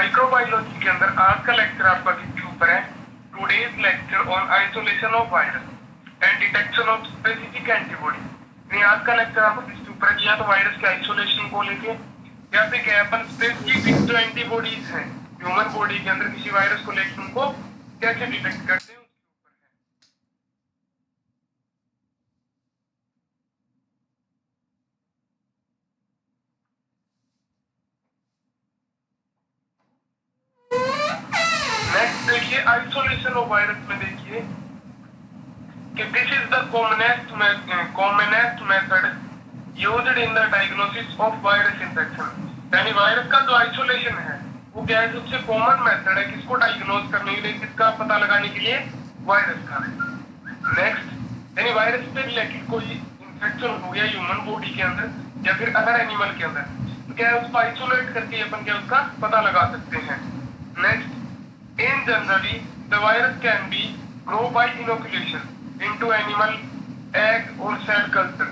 Microbiology के अंदर आज का लेक्चर आपका किसके ऊपर है? Today's lecture on isolation of virus and detection of specific antibody. आज का लेक्चर आपको किसके ऊपर है? या तो वायरस के आइसोलेशन को लेके, या फिर क्या अपन स्पेसिफिक जो एंटीबॉडीज हैं ह्यूमन बॉडी के अंदर किसी वायरस को लेकर उनको कैसे डिटेक्ट करते हैं नेक्स्ट देखिए आइसोलेशन ऑफ वायरस में देखिए कि this is the commonest method used in the diagnosis of virus infection. यानी वायरस का जो आइसोलेशन है वो क्या है? सबसे कॉमन मेथड है किसको डायग्नोज करने के लिए, किसका पता लगाने के लिए? वायरस का। नेक्स्ट यानी वायरस से रिलेटेड कोई इन्फेक्शन हो गया ह्यूमन बॉडी के अंदर या फिर अदर एनिमल के अंदर, तो क्या है उसको आइसोलेट करके अपन क्या उसका पता लगा सकते हैं। Next, in generally the virus can be grow by inoculation into animal egg or cell culture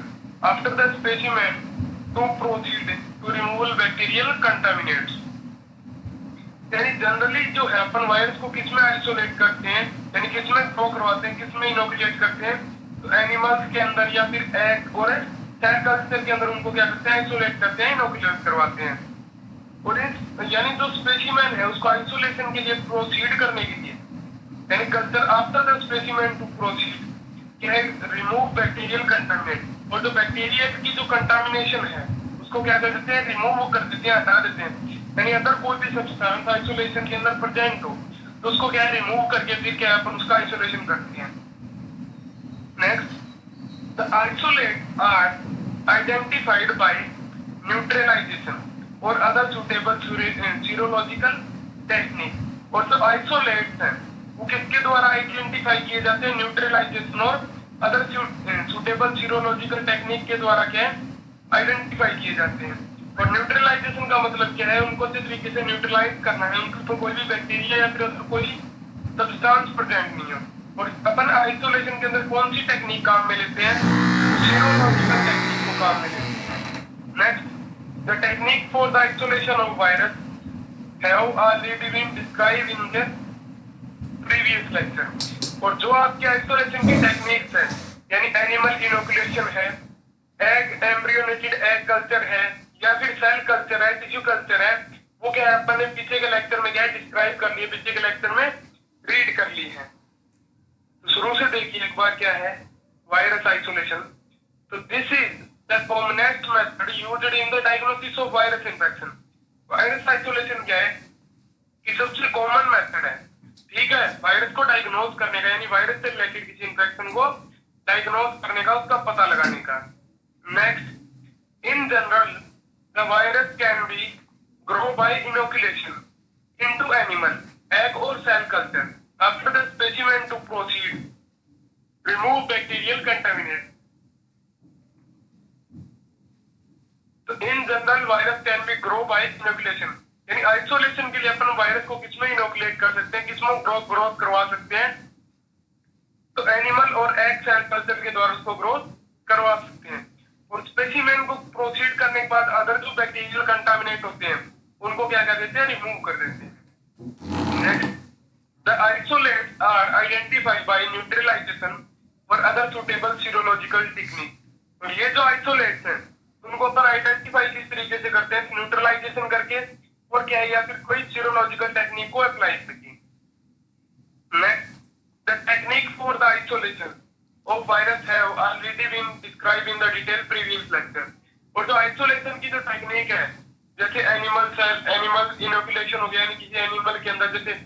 after the specimen to proceed to removal bacterial contaminants। यानी जनरली जो है अपन वायरस को किसमें आइसोलेट करते हैं, यानी किसमें ग्रो करवाते हैं, किसमें इनोकुलेट करते हैं? तो एनिमल्स के अंदर या फिर एग और सेल कल्चर के अंदर उनको क्या करते हैं? आइसोलेट करते हैं, इनोकुलेट करवाते हैं। और यानी जो स्पेसिमेन है उसको आइसोलेशन के लिए प्रोसीड करने के लिए, यानी culture after the specimen to proceed क्या है? Remove bacterial contaminate. और जो बैक्टीरिया की जो कंटामिनेशन है उसको क्या कर देते हैं? रिमूव कर देते हैं, हटा देते हैं। यानी अगर कोई भी सब्सटेंस आइसोलेशन के अंदर प्रेजेंट हो तो उसको क्या है? रिमूव करके फिर क्या अपन उसका आइसोलेशन करते हैं। Next, the isolate are identified by neutralization और अदर सुटेबल सीरोलॉजिकल टेक्निक। और जो आइसोलेट्स हैं वो किसके द्वारा आइडेंटिफाई किए जाते हैं? न्यूट्रलाइजेशन और अदर सुटेबल सीरोलॉजिकल टेक्निक के द्वारा क्या है? आइडेंटिफाई किए जाते हैं। और न्यूट्रलाइजेशन का मतलब क्या है? उनको अच्छे तरीके से न्यूट्रलाइज करना है, उनके ऊपर कोई भी बैक्टीरिया या फिर कोई सब्सटेंस प्रेजेंट नहीं हो। और अपन आइसोलेशन के अंदर कौन सी टेक्निक काम में लेते हैं? सीरोलॉजिकल टेक्निक को काम में लेते हैं। Next, the technique for the isolation of virus have already been described in the previous lecture। और जो आपके आइसोलेशन की टेक्निक्स है यानी एनिमल इनोकुलेशन है, एग एम्ब्रियोनेटेड एग कल्चर है, या फिर सेल कल्चर है, टिश्यू कल्चर है, वो क्या है अपन ने पीछे के लेक्चर में क्या है डिस्क्राइब कर लिए, पीछे के लेक्चर में रीड कर ली है। तो शुरू से देखिए एक बार क्या है वायरस आइसोलेशन। तो this is the commonest method used in the diagnosis of virus infection। Virus isolation क्या है कि सबसे कॉमन मेथड है, ठीक है, वायरस को डायग्नोज करने का, यानी वायरस से रिलेटेड किसी इंफेक्शन को डायग्नोज करने का, उसका पता लगाने का। Next, in general the virus can be grow by inoculation into animal egg और cell culture after the specimen to proceed remove bacterial contaminate. तो in general virus can be grow by inoculation, यानी isolation के लिए अपन virus को किसमें inoculate कर सकते हैं, किसमें ग्रोथ करवा सकते हैं? तो एनिमल और एग सेल कल्चर के द्वारा उसको ग्रोथ करवा सकते हैं। और स्पेसिमेन को प्रोसीड करने के बाद अदर जो बैक्टीरियल कंटामिनेट होते हैं उनको क्या कर देते हैं? रिमूव कर देते हैं। Next, the isolates are identified by neutralization और अदर सुटेबल सीरोलॉजिकल टेक्निक। तो ये जो आइसोलेट्स हैं उनको अपन आइडेंटिफाई किस तरीके से करते हैं? न्यूट्रलाइजेशन करके, और क्या है या फिर कोई सीरोलॉजिकल टेक्निक को अप्लाई करके। Next, the technique for the isolation of virus have already been describe in the detail previous lecture. और जो आइसोलेशन की जो टेक्निक है, जैसे एनिमल इनोकुलेशन हो गया, यानी किसी एनिमल के अंदर, जैसे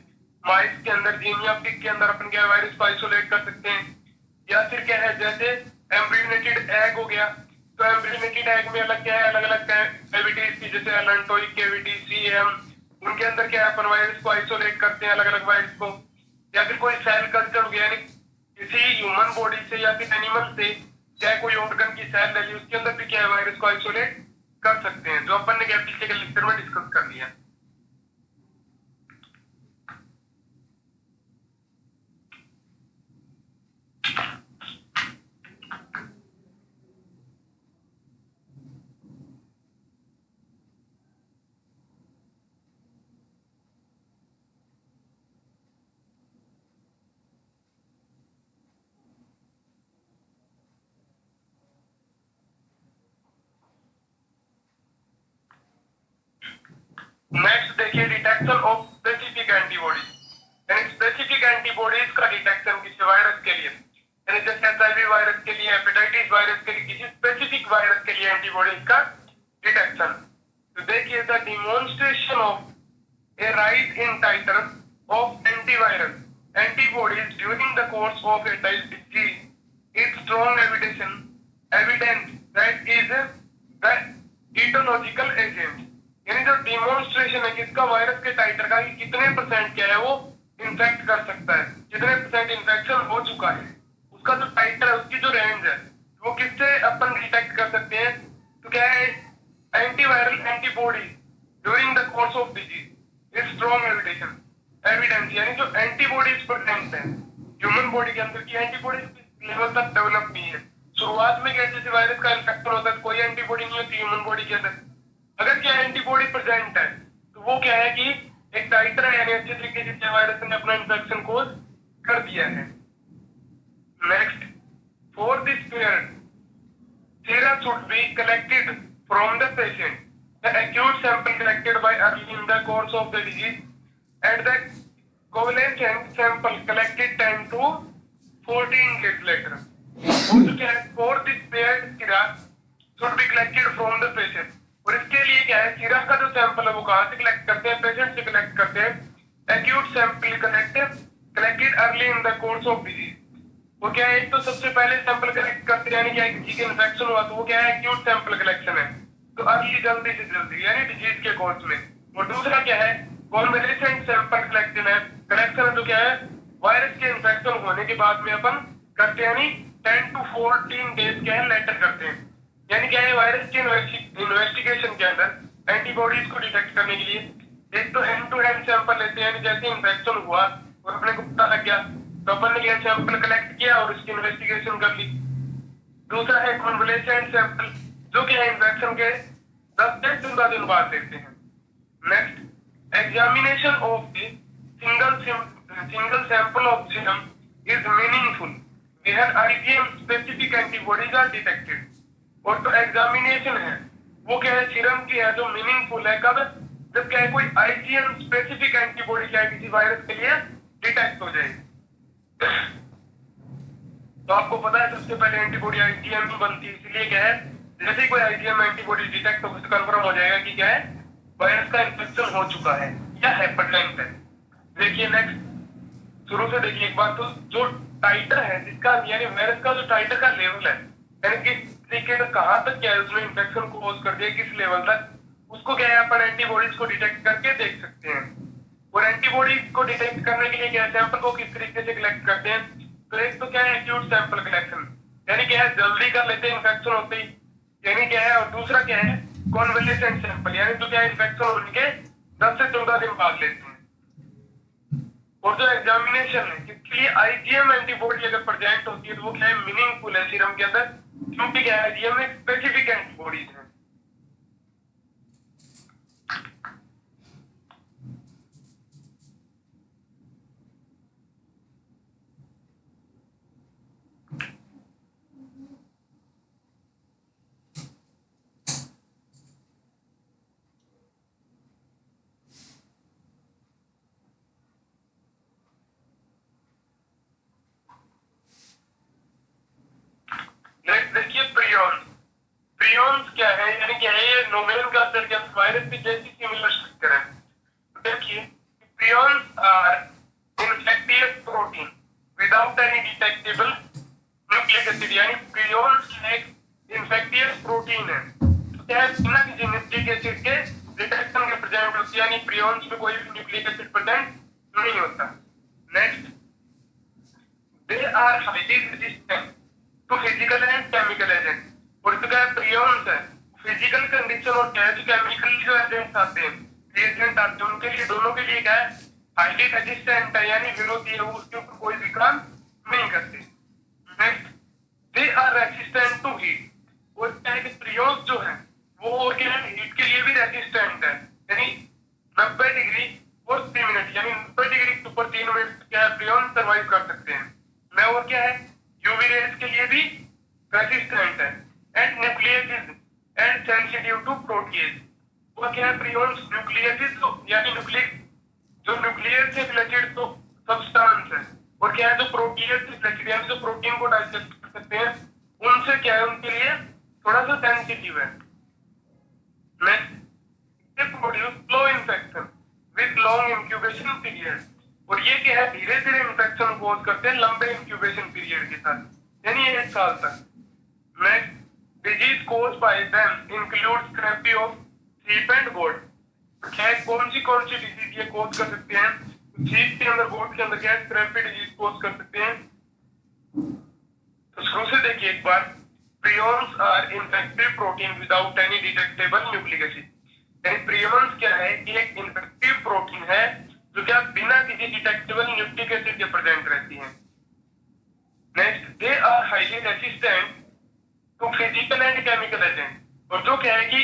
माइस के अंदर, जीन या पिग के अंदर अपन क्या वायरस को आइसोलेट कर सकते हैं। या फिर क्या है जैसे एम्ब्रियोनेटेड एग हो गया, तो एम्ब्रियोनेटेड एग में अलग क्या है, अलग अलग कैविटीज की, जैसे एलेंटोइक कैविटी, सीएम, उनके अंदर क्या है अपन वायरस को आइसोलेट करते हैं, अलग अलग वायरस को। या फिर कोई सेल कल्चर हो गया, यानी किसी ह्यूमन बॉडी से या फिर एनिमल से चाहे कोई ऑर्गन की सेल ले ली, उसके अंदर भी क्या है वायरस को आइसोलेट कर सकते हैं, जो अपन ने क्या पीछे के लेक्चर में डिस्कस कर लिया। नेक्स्ट देखिए डिटेक्शन ऑफ स्पेसिफिक एंटीबॉडीज, यानी स्पेसिफिक एंटीबॉडीज का डिटेक्शन किसी वायरस के लिए, यानी जैसे HIV वायरस के लिए, हेपेटाइटिस वायरस के लिए, किसी स्पेसिफिक वायरस के लिए एंटीबॉडीज का डिटेक्शन। तो देखिए the demonstration of a rise in titer of antiviral antibodies during the course of a disease is strong evidence that is the etiological agent, यानी जो डिमॉन्स्ट्रेशन है किसका, वायरस के टाइटर का, कि कितने परसेंट क्या है वो इन्फेक्ट कर सकता है, कितने परसेंट इन्फेक्शन हो चुका है, उसका जो टाइटर है, उसकी जो रेंज है, वो किससे अपन डिटेक्ट कर सकते हैं। तो क्या है, antiviral antibody during the course of disease is strong evidence, यानी जो एंटीबॉडीज प्रेजेंट है ह्यूमन बॉडी के अंदर की एंटीबॉडीज लेवल तक डेवलप नहीं है। शुरुआत में क्या, जैसे वायरस का इन्फेक्शन होता है, कोई एंटीबॉडी नहीं होती ह्यूमन बॉडी के अंदर, अगर क्या एंटीबॉडी प्रेजेंट है तो वो क्या है कि एक टाइटर है, यानी अच्छे तरीके से वायरस ने अपना इन्फेक्शन कोज कर दिया है। Next, for this period serum should be collected from the patient, the acute sample collected by early in the course of the disease at the covalent sample collected 10 to 14 days later। और क्या है, for this period serum should be collected from the patient, और इसके लिए क्या है, serum का जो सैंपल है वो कहां से कलेक्ट करते हैं, पेशेंट से कलेक्ट करते हैं। Acute sample collected early in the course of disease, वो क्या है, एक तो सबसे पहले सैंपल कलेक्ट करते हैं, यानी क्या किसी के इन्फेक्शन हुआ तो वो क्या है, एक्यूट सैंपल कलेक्शन है, तो अर्ली जल्दी से जल्दी, यानी डिजीज के कोर्स में। और दूसरा क्या है, कॉन्वलेसेंट सैंपल कलेक्शन है, तो क्या है, वायरस के इन्फेक्शन होने के बाद में अपन करते हैं, यानी 10 to 14 days क्या है लेटर करते हैं, यानी क्या है, वायरस के इन्वेस्टिगेशन के अंदर एंटीबॉडीज को डिटेक्ट करने के लिए एक तो हैंड टू हैंड सैंपल लेते हैं, यानी जैसे इन्फेक्शन हुआ और अपने को पता लग गया तो अपन ने क्या सैंपल कलेक्ट किया और उसकी इन्वेस्टिगेशन कर ली। दूसरा है कॉन्वलेसेंट सैंपल, जो कि इन्फेक्शन के 10 से 14 दिन बाद लेते हैं। Next, examination of the single sample of serum is meaningful where IgM specific antibodies are detected. और तो एग्जामिनेशन है वो क्या है, सीरम की है, जो मीनिंगफुल है कब, जब क्या है कोई IgM स्पेसिफिक एंटीबॉडी क्या है किसी वायरस के लिए डिटेक्ट हो जाए। तो आपको पता है सबसे पहले एंटीबॉडी IgM की बनती है, इसलिए क्या है, जैसे ही कोई IgM एंटीबॉडी डिटेक्ट हो तो कंफर्म हो जाएगा कि क्या है, वायरस का इन्फेक्शन हो चुका है या हेपेटाइटिस है। देखिए नेक्स्ट, शुरू से देखिए एक बार, तो जो टाइटर है जिसका, यानी वायरस का जो टाइटर का लेवल है, यानी किस तरीके से कहां तक क्या है उसने इन्फेक्शन को कोज कर दिया, किस लेवल तक, उसको क्या है अपन एंटीबॉडीज को डिटेक्ट करके देख सकते हैं। और एंटीबॉडीज को डिटेक्ट करने के लिए क्या सैंपल को किस तरीके से कलेक्ट करते हैं, तो एक तो क्या है एक्यूट सैंपल कलेक्शन, यानी क्या है जल्दी कर लेते हैं इन्फेक्शन होते ही, यानी क्या है, और दूसरा क्या है कॉन्वलेसेंट सैंपल, यानी तो क्या है इन्फेक्शन होने के 10 से 14 दिन बाद लेते हैं। और जो एग्जामिनेशन है इसके लिए IgM एंटीबॉडी अगर प्रेजेंट होती है तो वो क्या है मीनिंगफुल है सीरम के अंदर, क्योंकि क्या है IgM में स्पेसिफिक एंटीबॉडीज है। देखिए प्रियॉन्स क्या है, यानी क्या है, ये नोमेनक्लेचर के वायरस की जैसी सिमिलर स्ट्रक्चर है। देखिए prions are infectious protein without any detectable nucleic acid, यानी प्रियॉन्स एक इन्फेक्टियस प्रोटीन है, तो क्या है बिना किसी न्यूक्लिक एसिड के डिटेक्शन के प्रेजेंट होती है, यानी प्रियॉन्स में कोई भी न्यूक्लिक एसिड प्रेजेंट नहीं होता। Next, they are highly resistant to physical and chemical agent, और जो है प्रियॉन्स है फिजिकल कंडीशन और केमिकल जो एजेंट्स आते हैं, रिएजेंट आते हैं, उनके लिए दोनों के लिए क्या है हाईली रेजिस्टेंट है, यानी विरोधी है, वो उसके ऊपर कोई भी काम नहीं करते। Next, they are resistant to heat, और क्या है कि प्रियॉन्स जो है वो और क्या है हीट के लिए भी रेजिस्टेंट है, यानी 90 डिग्री और 3 मिनट, यानी 90 डिग्री के ऊपर 3 मिनट क्या है प्रियॉन्स सर्वाइव कर सकते हैं। मैं और क्या है यूवी रेज के लिए भी रेजिस्टेंट है, and nucleus and sensitive to protease, वो क्या है है प्रियॉन्स न्यूक्लियस, यानी न्यूक्लियस जो न्यूक्लियस से रिलेटेड तो सब्सटेंस है, और क्या है जो प्रोटीन से रिलेटेड यानी जो प्रोटीन को डाइजेस्ट कर सकते हैं, उनसे क्या है उनके लिए थोड़ा सा सेंसिटिव है। Next, they produce slow infection with long incubation period, और ये क्या है धीरे धीरे इंफेक्शन कोज करते हैं लंबे इंक्यूबेशन पीरियड के साथ, यानी 1 साल तक। Next, disease cause by them include scrapie of sheep and goat, क्या कौन सी डिजीज ये कोज कर सकते हैं, शीप के अंदर गोट के अंदर क्या स्क्रैपी डिजीज कोज कर सकते हैं। तो शुरू से देखिए एक बार, prions are infective protein without any detectable nucleic acid, यानी प्रियॉन्स क्या है कि एक इन्फेक्टिव प्रोटीन है जो क्या बिना किसी डिटेक्टेबल न्यूक्लिक एसिड के प्रेजेंट रहती है। Next, they are highly resistant to physical and chemical agent, और जो क्या है कि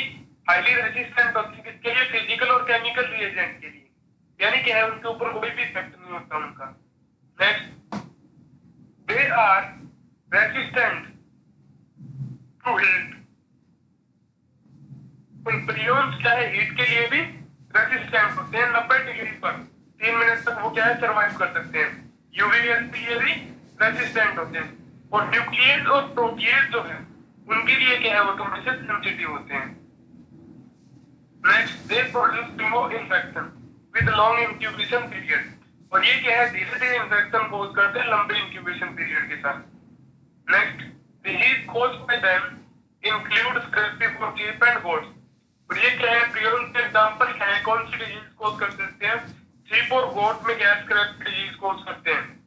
हाईली रेसिस्टेंट होती है किसके लिए, फिजिकल और केमिकल रिएजेंट के लिए, यानी क्या है उनके ऊपर कोई भी इफेक्ट नहीं होता उनका। Next, they are resistant to heat, prions क्या है हीट के लिए भी रेसिस्टेंट होते हैं, 90 डिग्री पर 3 मिनट तक वो क्या है सर्वाइव कर सकते हैं। यूवीएस के लिए भी रेसिस्टेंट होते हैं, और न्यूक्लियस और प्रोटीयस जो है उनके लिए क्या है वो थोड़े से सेंसिटिव होते हैं। Next, they produce slow infection with long incubation period, और ये क्या है धीरे धीरे इन्फेक्शन कोज करते हैं लंबे इंक्यूबेशन पीरियड के साथ। Next, disease cause by them include scrapie for sheep and goats, और ये क्या है प्रियॉन्स के एग्जांपल क्या है कौन सी डिजीज कोज कर सकते हैं, शीप और गोट में क्या स्क्रैपी डिजीज कोज करते हैं।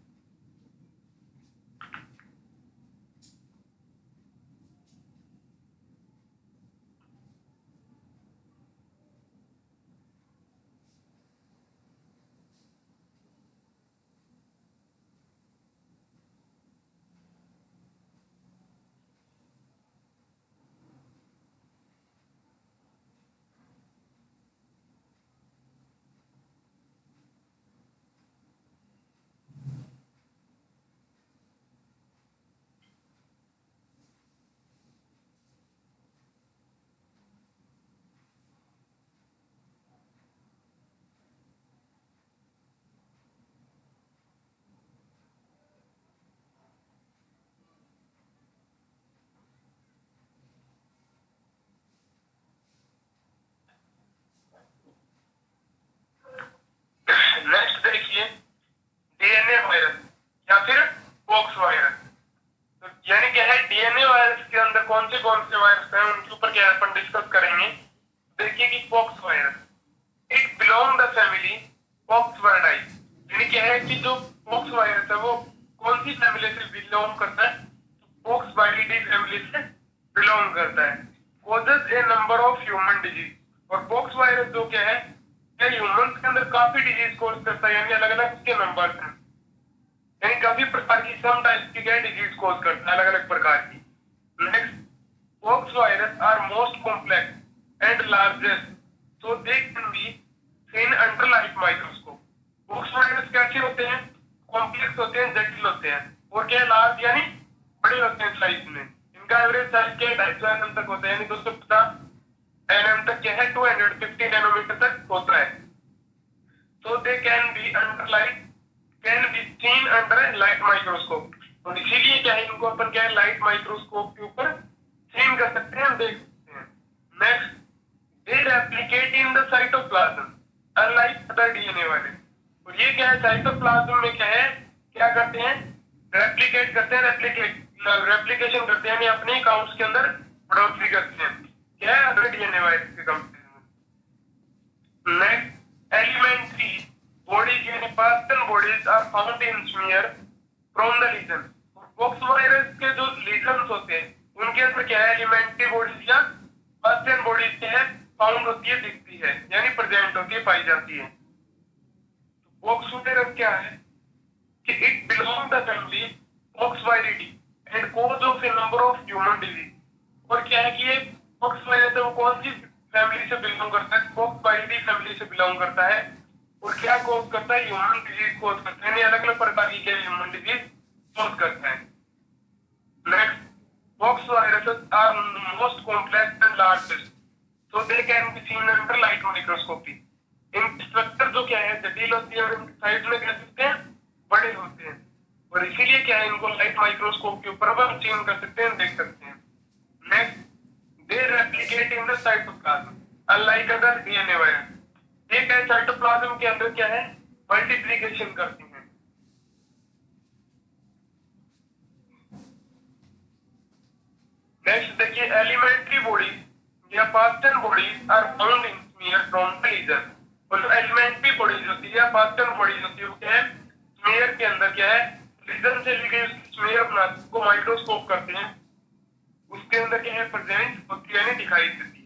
नेक्स्ट देखिए, डीएनए वायरस या फिर पॉक्स वायरस, तो यानी क्या है डीएनए वायरस के अंदर कौन से वायरस हैं उनके ऊपर क्या अपन डिस्कस करेंगे। देखिए कि pox virus, it belong the family poxviridae, यानी क्या है कि जो पॉक्स वायरस है वो कौन सी फैमिली से बिलोंग करता है, पॉक्सवायरिडी फैमिली से बिलोंग करता है। Causes A number of human disease, और पॉक्स वायरस जो क्या है ह्यूमंस के अंदर काफी डिजीज कोज करता है, यानी अलग अलग उसके नंबर हैं, यानी काफी प्रकार की सम टाइप्स की क्या डिजीज कोज करता है अलग अलग प्रकार की। Next, pox virus are most complex and largest, so they can be seen under light microscope. Pox virus कैसे होते हैं, कॉम्प्लेक्स होते हैं, जटिल होते हैं, और क्या लार्ज यानी बड़े होते हैं साइज में, इनका एवरेज साइज क्या 250 mm तक होता है, यानी 250 nm तक क्या है 250 नैनोमीटर तक होता है। So they can be under light, can be seen under a light microscope, और इसीलिए क्या है इनको अपन क्या है लाइट माइक्रोस्कोप के ऊपर सीन कर सकते हैं, देख सकते हैं। Next, they replicate in the cytoplasm unlike other DNA वाले, और ये क्या है साइटोप्लाज्म में क्या है क्या करते हैं रेप्लिकेट करते हैं, रेप्लिकेशन करते हैं, यानी अपने काउंट्स के अंदर बढ़ोतरी करते हैं, क्या है अदर डीएनए वायरस के कंपैरिजन। नेक्स्ट, elementary bodies यानी partial bodies are found in smear from the lesion, pox virus के जो लीजन्स होते हैं उनके अंदर क्या है एलिमेंट्री बॉडीज या partial bodies क्या है फाउंड होती है, दिखती है, यानी प्रेजेंट होती है, पाई जाती है। तो पॉक्स वायरस क्या है कि it belong the family poxviridae and cause of a number of human disease, और क्या है कि ये पॉक्स वायरस है वो कौन सी फैमिली से बिलोंग करता है, पॉक्सवायरिडी फैमिली से बिलोंग करता है, और क्या कोज करता है ह्यूमन डिजीज कोज करता है, यानी अलग अलग प्रकार की क्या ह्यूमन डिजीज कोज करता है। Next, pox viruses are most complex and largest, so they can be seen under light microscopy. इनकी स्ट्रक्चर जो क्या है जटिल होती है और इनकी साइज में कह सकते हैं बड़े होते हैं और इसीलिए क्या है इनको लाइट माइक्रोस्कोप के ऊपर हम चीन कर सकते हैं देख सकते हैं. Next, they replicate in the cytoplasm unlike other DNA virus. ये क्या है साइटोप्लाज्म के अंदर क्या है मल्टीप्लिकेशन करती हैं. नेक्स्ट देखिए एलिमेंट्री बॉडीज या Paschen bodies are found in smear from the lesion. और जो एलिमेंट्री बॉडीज होती है या पास्टन बॉडीज होती है वो क्या है स्मीयर के अंदर क्या है लीजन से ली गई स्मीयर बनाते को माइक्रोस्कोप करते हैं उसके अंदर क्या है प्रेजेंट होती है यानी दिखाई देती है.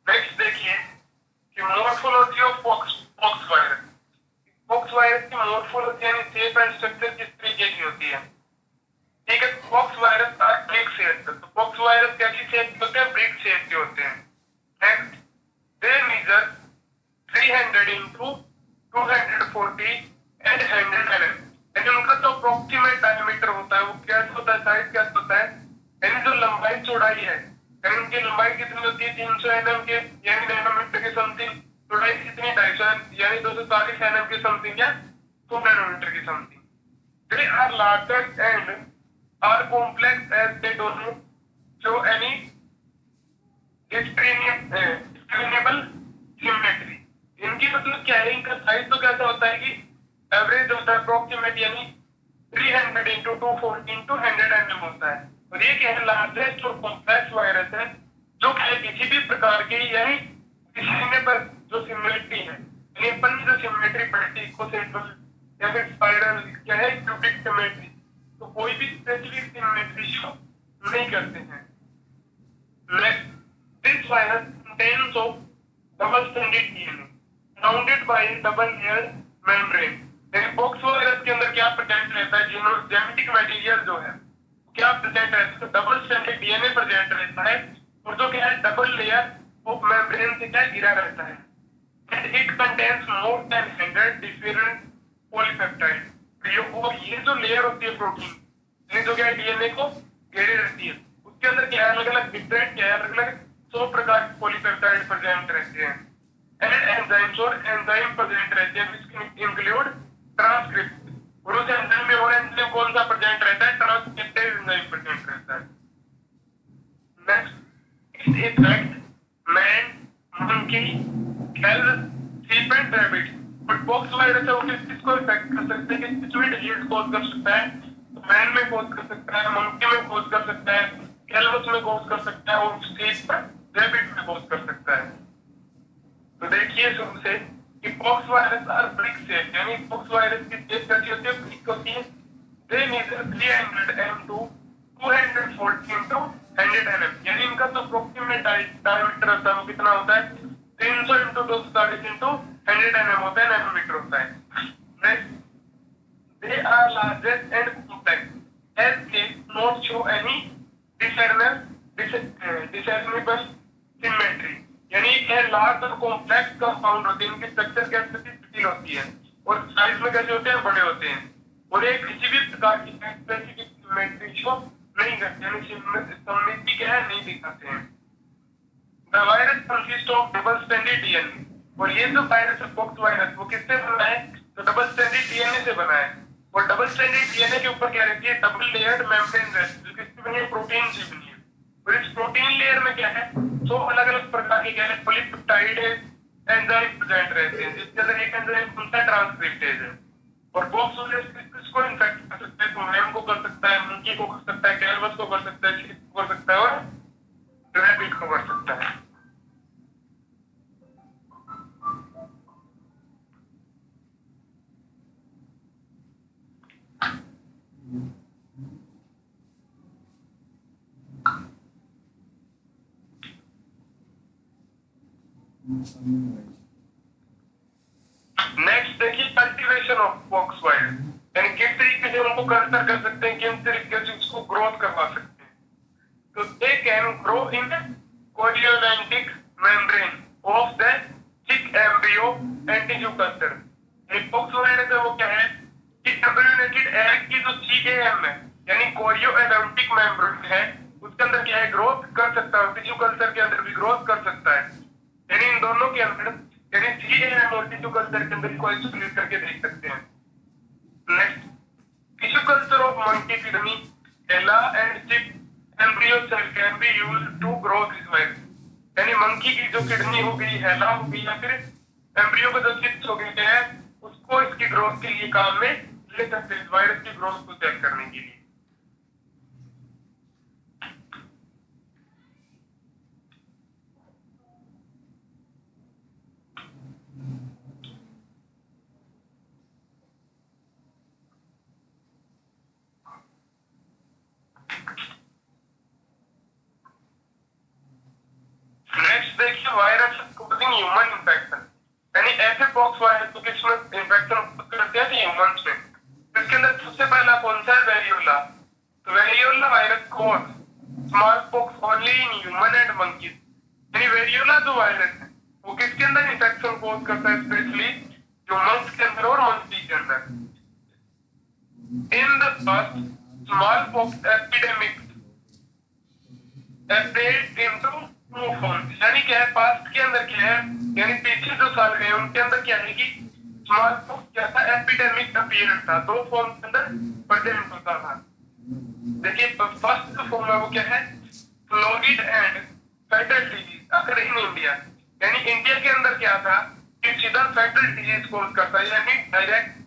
नेक्स्ट देखिए कि morphology of pox virus. Pox virus की मोर्फोलॉजी यानी शेप एंड स्ट्रक्चर किस तरीके की होती है. ठीक है, pox virus are brick shape. तो पॉक्स वायरस कैसी शेप के होते हैं ब्रिक शेप के होते हैं. Next, they measure 300 into 240 and 100 mm. यानी उनका जो अप्रोक्सीमेट डायमीटर होता है वो क्या होता है साइज क्या होता है यानी जो लंबाई चौड़ाई है यानी उनकी लंबाई कितनी होती है 300 mm के यानी नैनोमीटर के समथिंग. चौड़ाई कितनी 250 यानी 240 mm के समथिंग या 2 नैनोमीटर के something. They are larger and are complex as they don't show any discriminable symmetry. इनकी मतलब क्या है इनका साइज तो कैसा होता है कि एवरेज होता है अप्रोक्सीमेट यानी 300 into 240 into 100 mm होता है. और ये क्या है लार्जेस्ट और कॉम्प्लेक्स वायरस है जो क्या है किसी भी प्रकार की यानी किसी पर जो सिमिलरिटी है यानी अपन जो सिमेट्री पढ़ती इकोसेंट्रल या फिर स्पाइरल क्या है क्यूबिक सिमेट्री तो कोई भी स्पेसिफिक सिमेट्री शो नहीं करते हैं. Next, this virus contains of double stranded DNA surrounded by double layer membrane. Pox virus के अंदर क्या प्रेजेंट रहता है जेनेटिक मटेरियल जो है क्या प्रेजेंट रहता है डबल स्ट्रैंडेड डीएनए प्रेजेंट रहता है और जो क्या है डबल लेयर ऑफ मेम्ब्रेन से क्या घिरा रहता है. And it contains more than 100 different polypeptide. ये जो लेयर होती है प्रोटीन ये जो क्या है डीएनए को घेरे रहती है उसके अंदर क्या है अलग अलग डिफरेंट क्या है अलग अलग 100 प्रकार के पॉलीपेप्टाइड प्रेजेंट रहते हैं. एंड एंजाइम्स और एंजाइम प्रेजेंट रहते हैं which include ट्रांसक्रिप्ट. और उस एंजाइम में वो एंजाइम कौन सा प्रेजेंट रहता है ट्रांसक्रिप्टेज एंजाइम प्रेजेंट रहता है. Next, it affect man monkey cattle sheep and rabbit. But pox virus है वो किसको इफेक्ट कर सकते हैं किस भी डिजीज कॉज कर सकता है तो मैन में कॉज कर सकता है मंकी में कॉज कर सकता है कैलवस में कॉज कर सकता है और शीप पर रैबिट में कॉज कर सकता है. तो देखिए शुरू से कि pox virus are brick shape यानी पॉक्स वायरस की शेप कैसी होती है ब्रिक होती है. They measure 300 mm to 240 into 100 mm यानी इनका जो अप्रोक्सीमेट डायमीटर होता है वो कितना होता है 300 into 240 into 100 mm होता है नैनोमीटर होता है. Next, they are largest and compact as they not show any discernible symmetry. यानी क्या लार्ज और कॉम्प्लेक्स कंपाउंड होते हैं इनकी स्ट्रक्चर कैसे जटिल होती है और साइज में कैसे होते हैं बड़े होते हैं और एक किसी भी प्रकार की स्पेसिफिक सिमेट्री शो नहीं करते यानी सममिति क्या है नहीं दिखाते हैं. The virus consist of double stranded DNA. और ये जो वायरस है पॉक्स वायरस वो किससे बना है तो डबल स्ट्रैंडेड डीएनए से बना है. और डबल स्ट्रैंडेड डीएनए के ऊपर क्या रहती है डबल लेयर्ड मेम्ब्रेन रहती है जो किससे बनी है प्रोटीन से बनी है. और इस प्रोटीन लेयर में क्या है 100 अलग अलग प्रकार के क्या है पॉलीपेप्टाइड है एंजाइम प्रेजेंट रहते हैं, जिसके अंदर एक एंजाइम होता है ट्रांसक्रिप्टेज है। और पॉक्स वायरस किसको इन्फेक्ट कर सकता है? तो मैम को कर सकता है, मंकी को कर सकता है, कैलवस को कर सकता है, शीप को कर सकता है और रैबिट को कर सकता है। नेक्स्ट देखिए कल्टीवेशन ऑफ पॉक्स वायरस, यानी किस तरीके से उनको कल्चर कर सकते हैं, किस तरीके से उसको ग्रोथ करवा सकते हैं। तो they can grow in chorioallantoic membrane of the chick embryo and tissue culture. एक पॉक्स वायरस है वो क्या है कि एम्ब्रियोनेटेड एग की जो सीएएम है यानी कोरियोलेंटिक मेम्ब्रेन है उसके अंदर क्या है ग्रोथ कर सकता है, टिश्यू कल्चर के अंदर भी ग्रोथ कर सकता है। यानी इन दोनों के अंदर यानी सीएएम और टिश्यू कल्चर के अंदर को आइसोलेट करके देख सकते हैं। Next, tissue culture of monkey kidney, HeLa and chick embryo cell can be used to grow this virus. यानी मंकी की जो किडनी हो गई, हेला हो गई या फिर एम्ब्रियो का जो चिप्स हो गए हैं उसको इसकी ग्रोथ के लिए काम में ले सकते हैं, इस वायरस की ग्रोथ को चेक करने के लिए। नेक्स्ट देखिए वायरस कोजिंग ह्यूमन इन्फेक्शन, यानी ऐसे पॉक्स वायरस को किसमें इन्फेक्शन करते हैं ह्यूमंस में। तो इसके अंदर सबसे पहला कौन सा है? वेरियोला। तो variola virus cause small pox only in human and monkeys. यानी वेरियोला जो वायरस है वो किसके अंदर इन्फेक्शन कॉज करता है? स्पेशली ह्यूमंस के अंदर और मंकी के अंदर। In the first small pox epidemic यानी क्या है पास्ट के अंदर क्या है यानी पीछे जो साल गए उनके अंदर क्या है कि स्मॉल पॉक्स क्या था? एपिडेमिक अपीयर था, दो फॉर्म के अंदर प्रेजेंट होता था। देखिए फर्स्ट जो फॉर्म है वो क्या है? फ्लोरिड एंड फेटल डिजीज अगर इन इंडिया, यानी इंडिया के अंदर क्या था कि सीधा फेटल डिजीज कॉज करता है यानी डायरेक्ट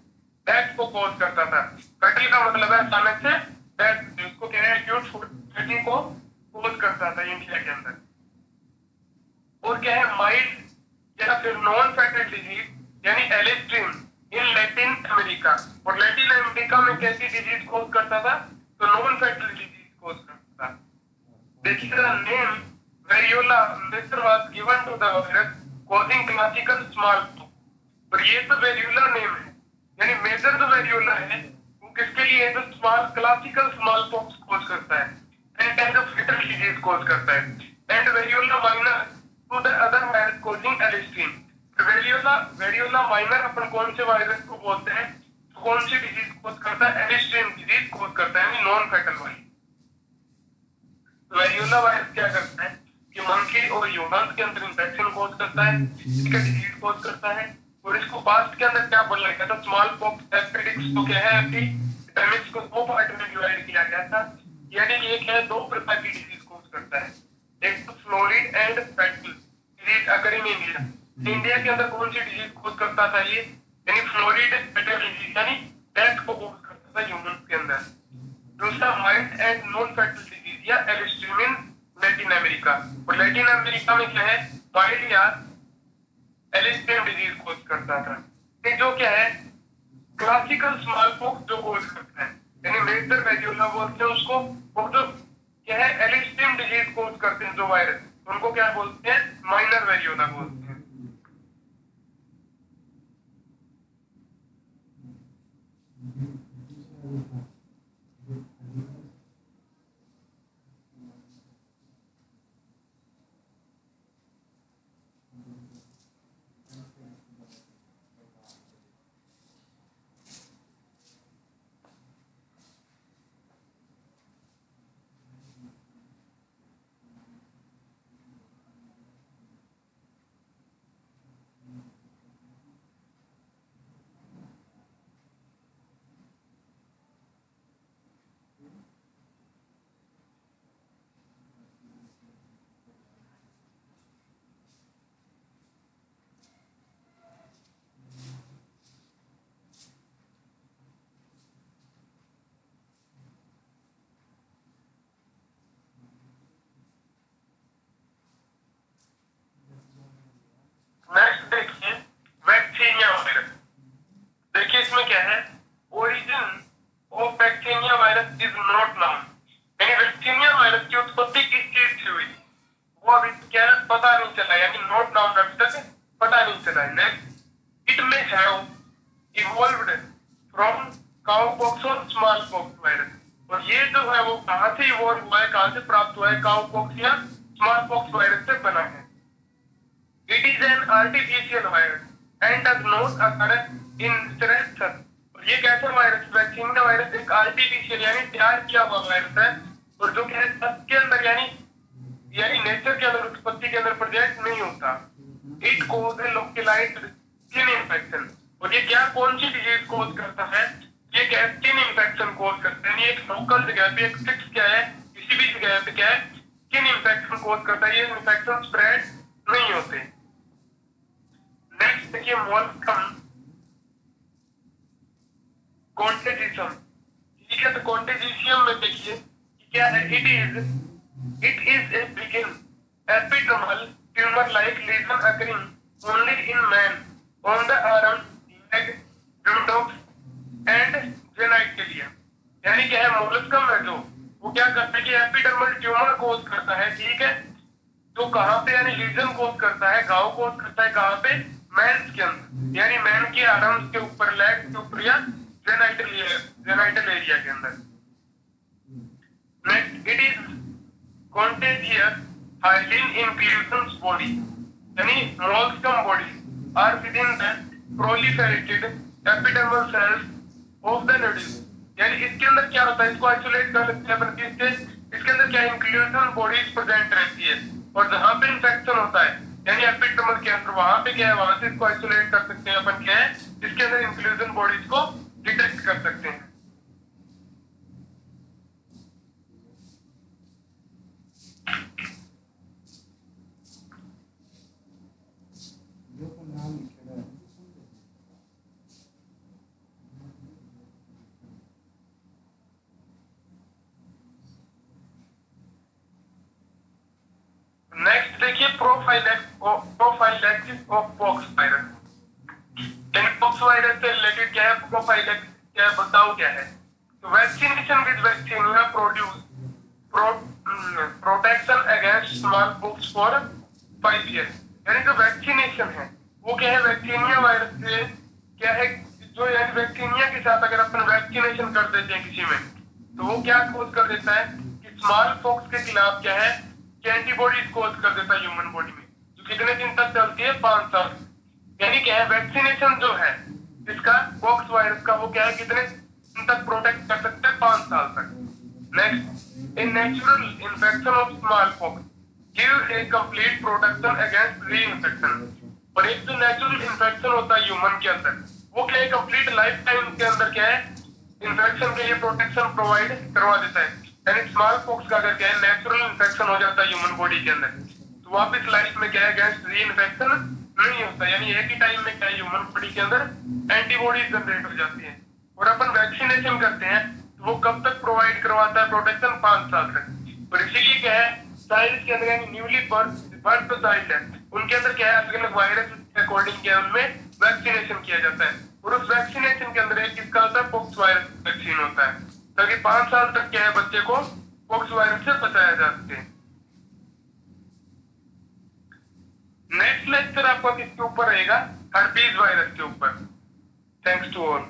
डेथ को कॉज करता था। फेटल का मतलब है अचानक से डेथ, जिसको क्या है एक्यूट फूड डेथ को कॉज करता था इंडिया के अंदर। और क्या है माइल्ड या फिर नॉन फेटल डिजीज यानी एलिस्ट्रीम इन लैटिन अमेरिका। और लैटिन अमेरिका में कैसी डिजीज कॉज करता था? तो नॉन फेटल डिजीज कॉज करता था। देखिए name variola method was given to the virus causing classical smallpox. और ये तो वेरियोला नेम है, यानी मेजर जो वेरियोला है वो किसके लिए है? तो स्मॉल क्लासिकल स्मॉलपॉक्स कॉज करता है and kind of fatal disease cause करता है। And variola minor to the other virus causing alastrim. Variola minor अपन कौन से वायरस को बोलते हैं? तो कौन सी डिजीज कॉज करता है? एलिस्ट्रीम डिजीज कॉज करता है, यानी नॉन फेटल वाली। वेरियोला वायरस क्या करता है कि मंकी और ह्यूमंस के अंदर इंफेक्शन कॉज करता है, इसका डिजीज कॉज करता है। और इसको पास्ट के अंदर क्या बोला गया था? स्मॉल पॉक्स एपिडेमिक्स को क्या है एपिडेमिक्स को दो पार्ट में डिवाइड किया गया था, यानी ये क्या है दो प्रकार की डिजीज कॉज करता है। एक तो फ्लोरिड एंड फेटल डिजीज अगर इन इंडिया, इंडिया के अंदर कौन सी डिजीज कॉज करता था ये? यानी फ्लोरिड फेटल डिजीज यानी डेथ को कॉज करता था ह्यूमंस के अंदर। दूसरा mild and non fatal disease या एलिस्ट्रीम इन लैटिन अमेरिका। और लैटिन अमेरिका में क्या है माइल्ड या एलिस्ट्रीम डिजीज कॉज करता था। ये जो क्या है क्लासिकल स्मॉल पॉक्स जो कॉज करता है, यानी मेजर वेरियोला बोलते हैं उसको। और जो क्या है एलिस्ट्रीम डिजीज कॉज करते हैं जो वायरस, उनको क्या बोलते हैं? माइनर वेरियोला बोलते हैं। इसमें क्या है, origin of vaccinia virus is not noun, यानी वैक्सीनिया वायरस की उत्पत्ति किस चीज से हुई वो अभी क्या पता नहीं चला, यानी नॉट नाउन अभी तक पता नहीं चला। Next, it may have evolved from cowpox और स्मॉल पॉक्स वायरस, और ये जो है वो कहां से इवॉल्व हुआ है, कहां से प्राप्त हुआ है, काउपॉक्स या स्मॉल पॉक्स वायरस से बना है। It is an artificial virus and does not occur in stress, ये कैसा वायरस, वैक्सीनिया वायरस एक आर्टिफिशियल यानी तैयार किया हुआ वायरस है, और जो कि सबके अंदर यानी नेचर के अंदर उत्पत्ति के अंदर प्रेजेंट नहीं होता। It cause a localised skin infection, और ये क्या कौन सी डिजीज कोज करता है, ये क्या स्किन इन्फेक्शन कोज करता है, ये एक लोकल जगह पे एक फिक्स क्या है, किसी भी जगह पे क्या है स्किन इन्फेक्शन कोज करता है, ये इन्फेक्शन स्प्रेड नहीं होते। नेक्स्ट देखिए मोलस्कम कॉन्टेजियम, ठीक है, तो कॉन्टेजियम में देखिए क्या है, it is a begin epidermal tumor-like lesion occurring only in man on the arm, leg, buttocks and genitalia, यानी क्या है मोलस्कम है जो वो क्या करता है कि एपिडर्मल ट्यूमर कोज करता है, ठीक है, जो कहाँ पे यानी लीजन कोज करता है, घाव कोज करता है कहाँ पे, मेंस के अंदर, यानी मैन के आर्म्स के ऊपर, लेग के ऊपर या जेनाइटल एरिया के अंदर। Next, it is contagious hyaline inclusions body, यानी molluscum body are within the proliferated epidermal cells of the nodule, यानी इसके अंदर क्या होता है, इसको आइसोलेट कर सकते हैं अपन किससे, इसके अंदर क्या इंक्लूजन बॉडीज प्रेजेंट रहती है, और जहां पे इंफेक्शन होता है यानी एपिडर्मल के अंदर वहां पे क्या है, वहां से इसको आइसोलेट कर सकते हैं अपन, क्या है इसके अंदर इंक्लूजन बॉडीज को डिटेक्ट कर सकते हैं। नेक्स्ट देखिए prophylaxis of pox virus, pox virus से रिलेटेड क्या है, प्रोफाइलैक्सिस क्या है बताओ क्या है, तो vaccination with vaccinia produce protection against small pox for 5 years, यानी जो वैक्सीनेशन है वो क्या है वैक्सीनिया वायरस से क्या है, जो यानी वैक्सीनिया के साथ अगर अपन वैक्सीनेशन कर देते हैं किसी में, तो वो क्या कोज कर देता है कि स्मॉल पॉक्स के खिलाफ क्या है एंटीबॉडीज कोज कर देता है ह्यूमन बॉडी में, जो कितने दिन तक चलती है, 5 साल, यानी क्या है वैक्सीनेशन जो है इसका पॉक्स वायरस का वो क्या है कितने दिन तक प्रोटेक्ट कर सकते हैं, 5 साल तक। Next, in natural infection of small pox give a complete protection against reinfection, और एक जो नेचुरल इन्फेक्शन होता है ह्यूमन के अंदर वो क्या है कंप्लीट लाइफ टाइम के अंदर क्या है इन्फेक्शन के लिए प्रोटेक्शन प्रोवाइड करवा देता है, यानी स्मॉल पॉक्स का अगर क्या है नेचुरल इन्फेक्शन हो जाता है ह्यूमन बॉडी के अंदर तो वापस लाइफ में क्या है अगेंस्ट री इन्फेक्शन नहीं होता, यानी एक ही टाइम में क्या है ह्यूमन बॉडी के अंदर एंटीबॉडीज जनरेट हो जाती है, और अपन वैक्सीनेशन करते हैं तो वो कब तक प्रोवाइड करवाता है प्रोटेक्शन, 5 साल तक, और इसीलिए क्या है चाइल्ड के अंदर यानी न्यूली बर्थ चाइल्ड है उनके अंदर क्या है अलग अलग वायरस के अकॉर्डिंग क्या है उनमें वैक्सीनेशन किया जाता है, और उस वैक्सीनेशन के अंदर एक किसका होता है पॉक्स वायरस वैक्सीन होता है, ताकि 5 साल तक क्या है बच्चे को पॉक्स वायरस से बचाया जा सके। नेक्स्ट लेक्चर आपका किसके ऊपर रहेगा, हर्पीज वायरस के ऊपर। Thanks to all.